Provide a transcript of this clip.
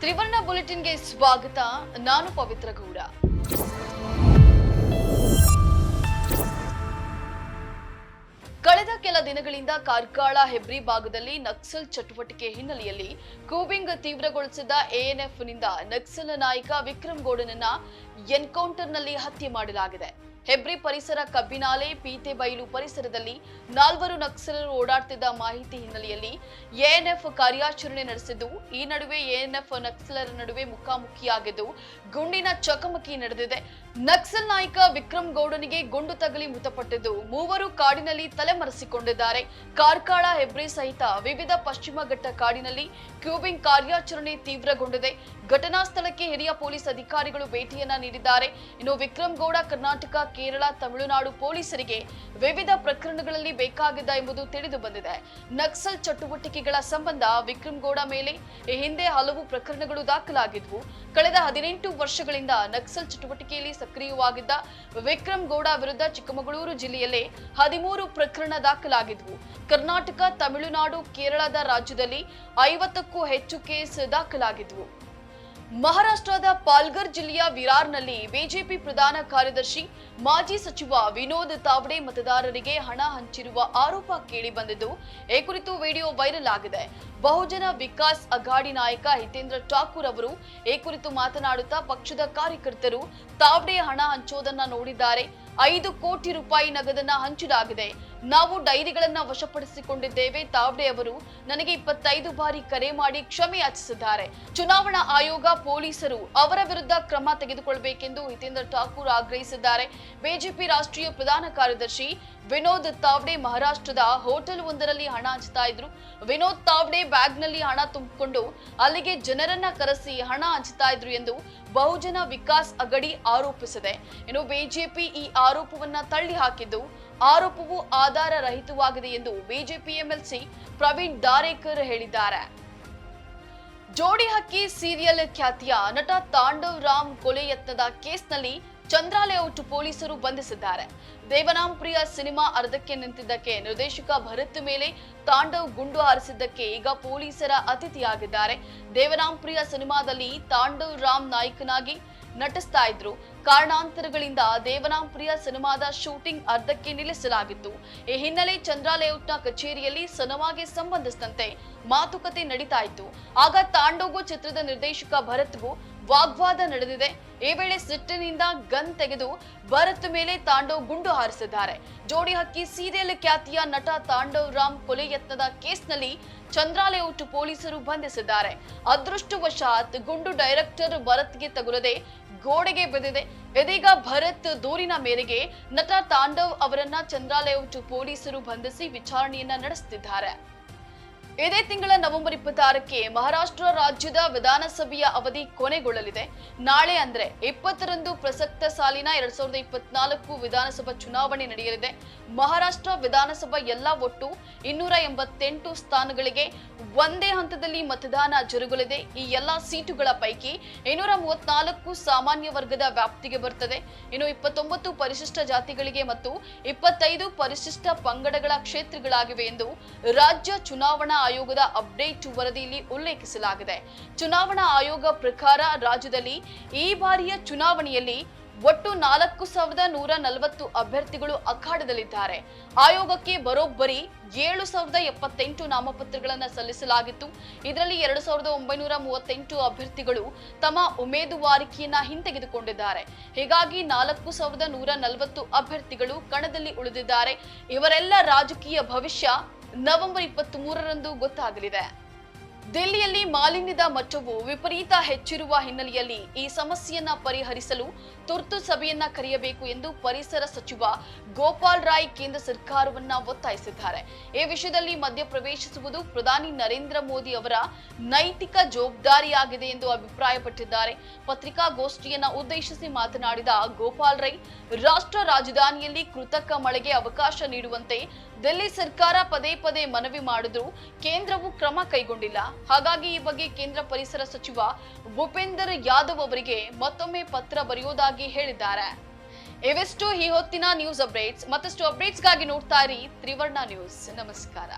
ತ್ರಿವರ್ಣ ಬುಲೆಟಿನ್ಗೆ ಸ್ವಾಗತ. ನಾನು ಪವಿತ್ರ ಗೌಡ. ಕಳೆದ ಕೆಲ ದಿನಗಳಿಂದ ಕಾರ್ಕಳ ಹೆಬ್ರಿ ಭಾಗದಲ್ಲಿ ನಕ್ಸಲ್ ಚಟುವಟಿಕೆ ಹಿನ್ನೆಲೆಯಲ್ಲಿ ಕೂಬಿಂಗ್ ತೀವ್ರಗೊಳಿಸಿದ ಎಎನ್ಎಫ್ನಿಂದ ನಕ್ಸಲ್ ನಾಯಕ ವಿಕ್ರಮ್ ಗೌಡನನ್ನ ಎನ್ಕೌಂಟರ್ನಲ್ಲಿ ಹತ್ಯೆ ಮಾಡಲಾಗಿದೆ. ಹೆಬ್ರಿ ಪರಿಸರ ಕಬ್ಬಿನಾಲೆ ಪೀತೆಬೈಲು ಪರಿಸರದಲ್ಲಿ 4 ನಕ್ಸಲರು ಓಡಾಡ್ತಿದ್ದ ಮಾಹಿತಿ ಹಿನ್ನೆಲೆಯಲ್ಲಿ ಎಎನ್ಎಫ್ ಕಾರ್ಯಾಚರಣೆ ನಡೆಸಿದ್ದು, ಈ ನಡುವೆ ಎಎನ್ಎಫ್ ನಕ್ಸಲರ ನಡುವೆ ಮುಖಾಮುಖಿಯಾಗಿದ್ದು ಗುಂಡಿನ ಚಕಮಕಿ ನಡೆದಿದೆ. ನಕ್ಸಲ್ ನಾಯಕ ವಿಕ್ರಮ್ ಗೌಡನಿಗೆ ಗುಂಡು ತಗುಲಿ ಮೃತಪಟ್ಟಿದ್ದು, 3 ಕಾಡಿನಲ್ಲಿ ತಲೆಮರೆಸಿಕೊಂಡಿದ್ದಾರೆ. ಕಾರ್ಕಳ ಹೆಬ್ರಿ ಸಹಿತ ವಿವಿಧ ಪಶ್ಚಿಮ ಘಟ್ಟ ಕಾಡಿನಲ್ಲಿ ಕ್ಯೂಬಿಂಗ್ ಕಾರ್ಯಾಚರಣೆ ತೀವ್ರಗೊಂಡಿದೆ. ಘಟನಾ ಸ್ಥಳಕ್ಕೆ ಹಿರಿಯ ಪೊಲೀಸ್ ಅಧಿಕಾರಿಗಳು ಭೇಟಿಯನ್ನ ನೀಡಿದ್ದಾರೆ. ಇನ್ನು ವಿಕ್ರಮ್ ಗೌಡ ಕರ್ನಾಟಕ, ಕೇರಳ, ತಮಿಳುನಾಡು ಪೊಲೀಸರಿಗೆ ವಿವಿಧ ಪ್ರಕರಣಗಳಲ್ಲಿ ಬೇಕಾಗಿದ್ದ ಎಂಬುದು ತಿಳಿದು ಬಂದಿದೆ. ನಕ್ಸಲ್ ಚಟುವಟಿಕೆಗಳ ಸಂಬಂಧ ವಿಕ್ರಮ್ ಗೌಡ ಮೇಲೆ ಈ ಹಿಂದೆ ಹಲವು ಪ್ರಕರಣಗಳು ದಾಖಲಾಗಿದ್ವು. ಕಳೆದ 18 ವರ್ಷಗಳಿಂದ ನಕ್ಸಲ್ ಚಟುವಟಿಕೆಯಲ್ಲಿ ಸಕ್ರಿಯವಾಗಿದ್ದ ವಿಕ್ರಮ್ ಗೌಡ ವಿರುದ್ಧ ಚಿಕ್ಕಮಗಳೂರು ಜಿಲ್ಲೆಯಲ್ಲೇ 13 ಪ್ರಕರಣ ದಾಖಲಾಗಿದ್ವು. ಕರ್ನಾಟಕ, ತಮಿಳುನಾಡು, ಕೇರಳದ ರಾಜ್ಯದಲ್ಲಿ 50ಕ್ಕೂ ಹೆಚ್ಚು ಕೇಸ್ ದಾಖಲಾಗಿದ್ವು. ಮಹಾರಾಷ್ಟ್ರದ ಪಾಲ್ಘರ್ ಜಿಲ್ಲೆಯ ವಿರಾರ್ನಲ್ಲಿ ಬಿಜೆಪಿ ಪ್ರಧಾನ ಕಾರ್ಯದರ್ಶಿ ಮಾಜಿ ಸಚಿವ ವಿನೋದ್ ತಾವ್ಡೆ ಮತದಾರರಿಗೆ ಹಣ ಹಂಚಿರುವ ಆರೋಪ ಕೇಳಿ ಬಂದಿದ್ದು, ಈ ಕುರಿತು ವಿಡಿಯೋ ವೈರಲ್ ಆಗಿದೆ. ಬಹುಜನ ವಿಕಾಸ್ ಅಘಾಡಿ ನಾಯಕ ಹಿತೇಂದ್ರ ಠಾಕೂರ್ ಅವರು ಈ ಕುರಿತು ಮಾತನಾಡುತ್ತಾ, ಪಕ್ಷದ ಕಾರ್ಯಕರ್ತರು ತಾವ್ಡೆ ಹಣ ಹಂಚೋದನ್ನ ನೋಡಿದ್ದಾರೆ. 5 ಕೋಟಿ ರೂಪಾಯಿ ನಗದನ್ನ ಹಂಚಲಾಗಿದೆ. ನಾವು ಡೈರಿಗಳನ್ನ ವಶಪಡಿಸಿಕೊಂಡಿದ್ದೇವೆ. ತಾವ್ಡೆ ಅವರು ನನಗೆ 25 ಬಾರಿ ಕರೆ ಮಾಡಿ ಕ್ಷಮೆ ಯಾಚಿಸಿದ್ದಾರೆ. ಚುನಾವಣಾ ಆಯೋಗ, ಪೊಲೀಸರು ಅವರ ವಿರುದ್ಧ ಕ್ರಮ ತೆಗೆದುಕೊಳ್ಳಬೇಕೆಂದು ಹಿತೇಂದ್ರ ಠಾಕೂರ್ ಆಗ್ರಹಿಸಿದ್ದಾರೆ. ಬಿಜೆಪಿ ರಾಷ್ಟ್ರೀಯ ಪ್ರಧಾನ ಕಾರ್ಯದರ್ಶಿ ವಿನೋದ್ ತಾವ್ಡೆ ಮಹಾರಾಷ್ಟ್ರದ ಹೋಟೆಲ್ ಒಂದರಲ್ಲಿ ಹಣ ಹಂಚ್ತಾ ಇದ್ರು. ವಿನೋದ್ ತಾವ್ಡೆ ಬ್ಯಾಗ್ನಲ್ಲಿ ಹಣ ತುಂಬಿಕೊಂಡು ಅಲ್ಲಿಗೆ ಜನರನ್ನ ಕರೆಸಿ ಹಣ ಹಂಚ್ತಾ ಇದ್ರು ಎಂದು ಬಹುಜನ ವಿಕಾಸ್ ಅಘಡಿ ಆರೋಪಿಸಿದೆ. ಇನ್ನು ಬಿಜೆಪಿ ಈ ಆರೋಪವನ್ನ ತಳ್ಳಿ ಹಾಕಿದ್ದು, ಆರೋಪವು ಆಧಾರ ರಹಿತವಾಗಿದೆ ಎಂದು ಬಿಜೆಪಿ ಎಂಎಲ್ಸಿ ಪ್ರವೀಣ್ ದಾರೇಕರ್ ಹೇಳಿದ್ದಾರೆ. ಜೋಡಿ ಹಕ್ಕಿ ಸೀರಿಯಲ್ ಖ್ಯಾತಿಯ ನಟ ತಾಂಡವ್ ರಾಮ್ ಕೊಲೆ ಯತ್ನದ ಕೇಸ್ನಲ್ಲಿ ಚಂದ್ರ ಲೇಔಟ್ ಪೊಲೀಸರು ಬಂಧಿಸಿದ್ದಾರೆ. ದೇವನಾಮ್ ಪ್ರಿಯ ಸಿನಿಮಾ ಅರ್ಧಕ್ಕೆ ನಿಂತಿದ್ದಕ್ಕೆ ನಿರ್ದೇಶಕ ಭರತ್ ಮೇಲೆ ತಾಂಡವ್ ಗುಂಡು ಹಾರಿಸಿದ್ದಕ್ಕೆ ಈಗ ಪೊಲೀಸರ ಅತಿಥಿಯಾಗಿದ್ದಾರೆ. ದೇವನಾಮ್ ಪ್ರಿಯ ಸಿನಿಮಾದಲ್ಲಿ ತಾಂಡವ್ ರಾಮ್ ನಾಯಕನಾಗಿ ನಟಿಸ್ತಾ ಇದ್ರು. ಕಾರಣಾಂತರಗಳಿಂದ ದೇವನಾಮ್ ಪ್ರಿಯ ಸಿನಿಮಾದ ಶೂಟಿಂಗ್ ಅರ್ಧಕ್ಕೆ ನಿಲ್ಲಿಸಲಾಗಿತ್ತು. ಈ ಹಿನ್ನೆಲೆ ಚಂದ್ರ ಲೇಔಟ್ನ ಕಚೇರಿಯಲ್ಲಿ ಸಿನಿಮಾಗೆ ಸಂಬಂಧಿಸಿದಂತೆ ಮಾತುಕತೆ ನಡೀತಾ ಇತ್ತು. ಆಗ ತಾಂಡವ್ಗೂ ಚಿತ್ರದ ನಿರ್ದೇಶಕ ಭರತ್ಗೂ ವಾಗ್ವಾದ ನಡೆದಿದೆ. ಈ ವೇಳೆ ಸಿಟ್ಟಿನಿಂದ ಗನ್ ತೆಗೆದು ಭರತ್ ಮೇಲೆ ತಾಂಡವ್ ಗುಂಡು ಹಾರಿಸಿದ್ದಾರೆ. ಜೋಡಿ ಹಕ್ಕಿ ಸೀರಿಯಲ್ ಖ್ಯಾತಿಯ ನಟ ತಾಂಡವ್ ರಾಮ್ ಕೊಲೆ ಯತ್ನದ ಕೇಸ್ನಲ್ಲಿ ಚಂದ್ರ ಲೇಔಟ್ ಪೊಲೀಸರು ಬಂಧಿಸಿದ್ದಾರೆ. ಅದೃಷ್ಟವಶಾತ್ ಗುಂಡು ಡೈರೆಕ್ಟರ್ ಭರತ್ಗೆ ತಗುಲದೆ ಗೋಡೆಗೆ ಬೆದಿದೆ. ಇದೀಗ ಭರತ್ ದೂರಿನ ಮೇರೆಗೆ ನಟ ತಾಂಡವ್ ಅವರನ್ನ ಚಂದ್ರ ಲೇಔಟ್ ಪೊಲೀಸರು ಬಂಧಿಸಿ ವಿಚಾರಣೆಯನ್ನ ನಡೆಸುತ್ತಿದ್ದಾರೆ. ಇದೇ ತಿಂಗಳ ನವೆಂಬರ್ 26ಕ್ಕೆ ಮಹಾರಾಷ್ಟ್ರ ರಾಜ್ಯದ ವಿಧಾನಸಭೆಯ ಅವಧಿ ಕೊನೆಗೊಳ್ಳಲಿದೆ. ನಾಳೆ ಅಂದ್ರೆ 20ರಂದು ಪ್ರಸಕ್ತ ಸಾಲಿನ 2024 ವಿಧಾನಸಭಾ ಚುನಾವಣೆ ನಡೆಯಲಿದೆ. ಮಹಾರಾಷ್ಟ್ರ ವಿಧಾನಸಭಾ ಎಲ್ಲ ಒಟ್ಟು 288 ಸ್ಥಾನಗಳಿಗೆ ಒಂದೇ ಹಂತದಲ್ಲಿ ಮತದಾನ ಜರುಗಲಿದೆ. ಈ ಎಲ್ಲಾ ಸೀಟುಗಳ ಪೈಕಿ 234 ಸಾಮಾನ್ಯ ವರ್ಗದ ವ್ಯಾಪ್ತಿಗೆ ಬರುತ್ತದೆ. ಇನ್ನು 29 ಪರಿಶಿಷ್ಟ ಜಾತಿಗಳಿಗೆ ಮತ್ತು 25 ಪರಿಶಿಷ್ಟ ಪಂಗಡಗಳ ಕ್ಷೇತ್ರಗಳಾಗಿವೆ ಎಂದು ರಾಜ್ಯ ಚುನಾವಣಾ ಆಯೋಗದ ಅಪ್ಡೇಟ್ ವರದಿಯಲ್ಲಿ ಉಲ್ಲೇಖಿಸಲಾಗಿದೆ. ಚುನಾವಣಾ ಆಯೋಗ ಪ್ರಕಾರ ರಾಜ್ಯದಲ್ಲಿ ಈ ಬಾರಿಯ ಚುನಾವಣೆಯಲ್ಲಿ ಒಟ್ಟು 4140 ಅಭ್ಯರ್ಥಿಗಳು ಅಖಾಡದಲ್ಲಿದ್ದಾರೆ. ಆಯೋಗಕ್ಕೆ ಬರೋಬ್ಬರಿ 7078 ನಾಮಪತ್ರಗಳನ್ನು ಸಲ್ಲಿಸಲಾಗಿತ್ತು. ಇದರಲ್ಲಿ 2938 ಅಭ್ಯರ್ಥಿಗಳು ತಮ್ಮ ಉಮೇದುವಾರಿಕೆಯನ್ನ ಹಿಂತೆಗೆದುಕೊಂಡಿದ್ದಾರೆ. ಹೀಗಾಗಿ 4140 ಅಭ್ಯರ್ಥಿಗಳು ಕಣದಲ್ಲಿ ಉಳಿದಿದ್ದಾರೆ. ಇವರೆಲ್ಲ ರಾಜಕೀಯ ಭವಿಷ್ಯ ನವೆಂಬರ್ 23ರಂದು ಗೊತ್ತಾಗಲಿದೆ. ದಿಲ್ಲಿಯಲ್ಲಿ ಮಾಲಿನ್ಯದ ಮಟ್ಟವು ವಿಪರೀತ ಹೆಚ್ಚಿರುವ ಹಿನ್ನೆಲೆಯಲ್ಲಿ ಈ ಸಮಸ್ಯೆಯನ್ನ ಪರಿಹರಿಸಲು ತುರ್ತು ಸಭೆಯನ್ನ ಕರೆಯಬೇಕು ಎಂದು ಪರಿಸರ ಸಚಿವ ಗೋಪಾಲ್ ರಾಯ್ ಕೇಂದ್ರ ಸರ್ಕಾರವನ್ನ ಒತ್ತಾಯಿಸಿದ್ದಾರೆ. ಈ ವಿಷಯದಲ್ಲಿ ಮಧ್ಯಪ್ರವೇಶಿಸುವುದು ಪ್ರಧಾನಿ ನರೇಂದ್ರ ಮೋದಿ ಅವರ ನೈತಿಕ ಜವಾಬ್ದಾರಿಯಾಗಿದೆ ಎಂದು ಅಭಿಪ್ರಾಯಪಟ್ಟಿದ್ದಾರೆ. ಪತ್ರಿಕಾಗೋಷ್ಠಿಯನ್ನ ಉದ್ದೇಶಿಸಿ ಮಾತನಾಡಿದ ಗೋಪಾಲ್ ರೈ, ರಾಷ್ಟ್ರ ರಾಜಧಾನಿಯಲ್ಲಿ ಕೃತಕ ಮಳೆಗೆ ಅವಕಾಶ ನೀಡುವಂತೆ ದಿಲ್ಲಿ ಸರ್ಕಾರ ಪದೇ ಪದೇ ಮನವಿ ಮಾಡಿದ್ರು ಕೇಂದ್ರವು ಕ್ರಮ ಕೈಗೊಂಡಿಲ್ಲ. ಹಾಗಾಗಿ ಈ ಬಗ್ಗೆ ಕೇಂದ್ರ ಪರಿಸರ ಸಚಿವ ಭೂಪೇಂದರ್ ಯಾದವ್ ಅವರಿಗೆ ಮತ್ತೊಮ್ಮೆ ಪತ್ರ ಬರೆಯುವುದಾಗಿ ಹೇಳಿದ್ದಾರೆ. ಇವೆಷ್ಟು ಈ ಹೊತ್ತಿನ ನ್ಯೂಸ್ ಅಪ್ಡೇಟ್ಸ್. ಮತ್ತಷ್ಟು ಅಪ್ಡೇಟ್ಸ್ಗಾಗಿ ನೋಡ್ತಾ ಇರಿ ತ್ರಿವರ್ಣ ನ್ಯೂಸ್. ನಮಸ್ಕಾರ.